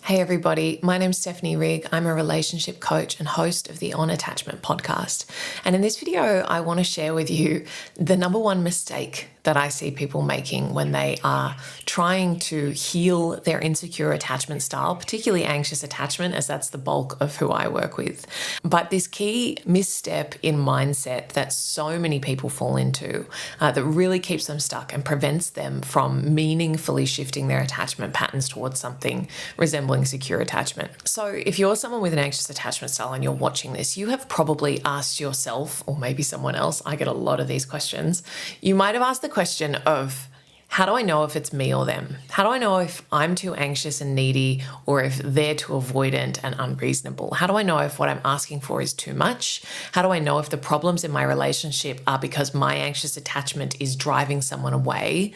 Hey everybody, my name's Stephanie Rigg. I'm a relationship coach and host of the On Attachment podcast. And in this video, I want to share with you the number one mistake that I see people making when they are trying to heal their insecure attachment style, particularly anxious attachment, as that's the bulk of who I work with. But this key misstep in mindset that so many people fall into that really keeps them stuck and prevents them from meaningfully shifting their attachment patterns towards something resembling secure attachment. So if you're someone with an anxious attachment style and you're watching this, you have probably asked yourself, or maybe someone else, I get a lot of these questions, you might have asked the question of, how do I know if it's me or them? How do I know if I'm too anxious and needy or if they're too avoidant and unreasonable? How do I know if what I'm asking for is too much? How do I know if the problems in my relationship are because my anxious attachment is driving someone away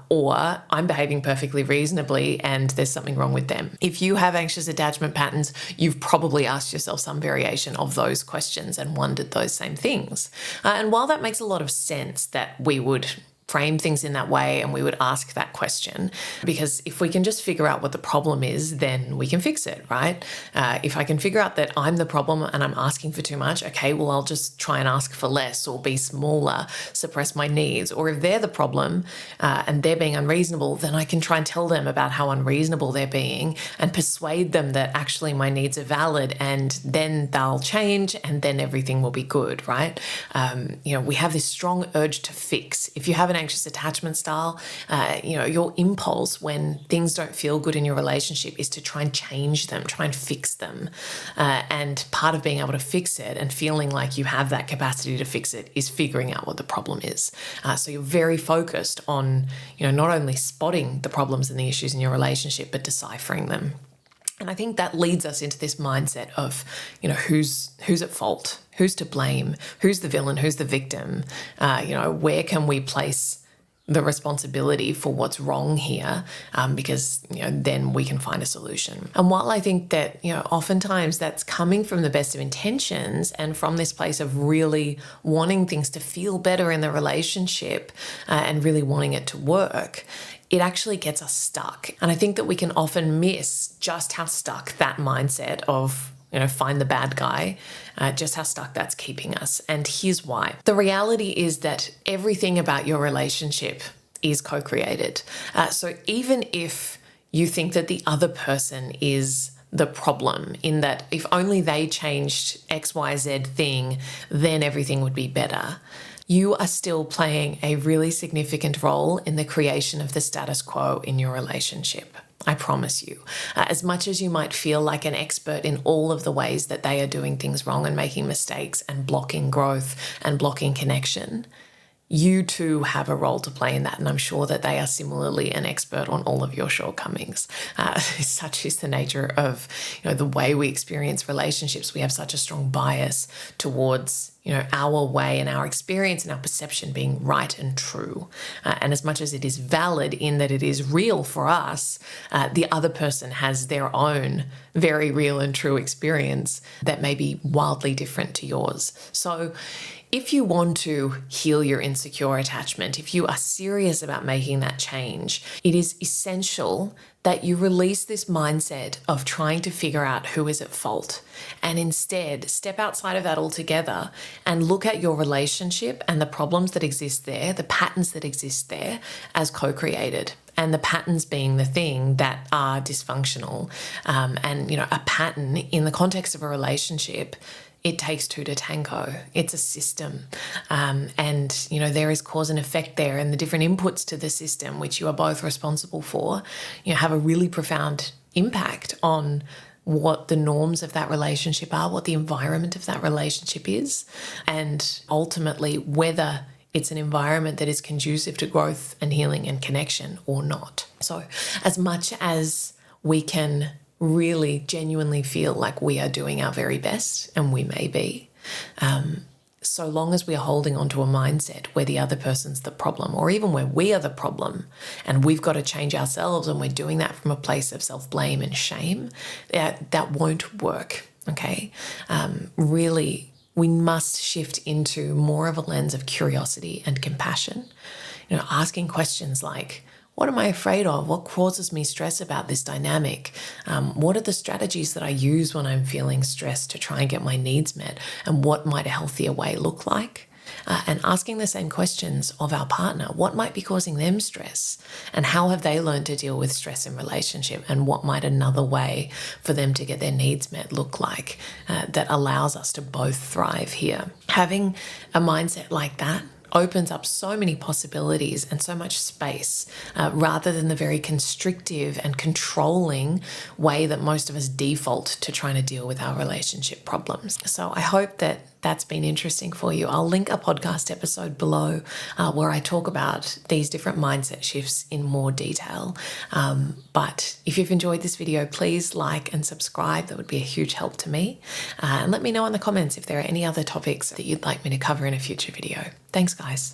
or I'm behaving perfectly reasonably and there's something wrong with them? If you have anxious attachment patterns, you've probably asked yourself some variation of those questions and wondered those same things. And while that makes a lot of sense that we would frame things in that way and we would ask that question, because if we can just figure out what the problem is, then we can fix it, right? If I can figure out that I'm the problem and I'm asking for too much, okay, well, I'll just try and ask for less or be smaller, suppress my needs. Or if they're the problem and they're being unreasonable, then I can try and tell them about how unreasonable they're being and persuade them that actually my needs are valid, and then they'll change and then everything will be good, right? We have this strong urge to fix. If you have an anxious attachment style, your impulse when things don't feel good in your relationship is to try and change them, try and fix them. And part of being able to fix it and feeling like you have that capacity to fix it is figuring out what the problem is. So you're very focused on, not only spotting the problems and the issues in your relationship, but deciphering them. And I think that leads us into this mindset of, who's at fault, who's to blame, who's the villain, who's the victim, where can we place the responsibility for what's wrong here, because, then we can find a solution. And while I think that, oftentimes that's coming from the best of intentions and from this place of really wanting things to feel better in the relationship and really wanting it to work, it actually gets us stuck. And I think that we can often miss just how stuck that mindset of, find the bad guy, just how stuck that's keeping us. And here's why. The reality is that everything about your relationship is co-created. So even if you think that the other person is the problem, in that if only they changed X, Y, Z thing, then everything would be better, you are still playing a really significant role in the creation of the status quo in your relationship. I promise you. As much as you might feel like an expert in all of the ways that they are doing things wrong and making mistakes and blocking growth and blocking connection, you too have a role to play in that. And I'm sure that they are similarly an expert on all of your shortcomings. Such is the nature of, the way we experience relationships. We have such a strong bias towards, our way and our experience and our perception being right and true. And as much as it is valid in that it is real for us, the other person has their own very real and true experience that may be wildly different to yours. So if you want to heal your insecure attachment, if you are serious about making that change, it is essential that you release this mindset of trying to figure out who is at fault and instead step outside of that altogether and look at your relationship and the problems that exist there, the patterns that exist there, as co-created. And the patterns being the thing that are dysfunctional. A pattern in the context of a relationship, it takes two to tango. It's a system. There is cause and effect there, and the different inputs to the system, which you are both responsible for, have a really profound impact on what the norms of that relationship are, what the environment of that relationship is, and ultimately whether it's an environment that is conducive to growth and healing and connection or not. So as much as we can really genuinely feel like we are doing our very best, and we may be, so long as we are holding on to a mindset where the other person's the problem, or even where we are the problem and we've got to change ourselves, and we're doing that from a place of self-blame and shame, that won't work, okay? Really, we must shift into more of a lens of curiosity and compassion, asking questions like, What am I afraid of? What causes me stress about this dynamic? What are the strategies that I use when I'm feeling stressed to try and get my needs met? And what might a healthier way look like? And asking the same questions of our partner. What might be causing them stress? And how have they learned to deal with stress in relationship? And what might another way for them to get their needs met look like that allows us to both thrive here? Having a mindset like that opens up so many possibilities and so much space rather than the very constrictive and controlling way that most of us default to trying to deal with our relationship problems. So I hope that that's been interesting for you. I'll link a podcast episode below where I talk about these different mindset shifts in more detail. But if you've enjoyed this video, please like and subscribe. That would be a huge help to me. And let me know in the comments if there are any other topics that you'd like me to cover in a future video. Thanks, guys.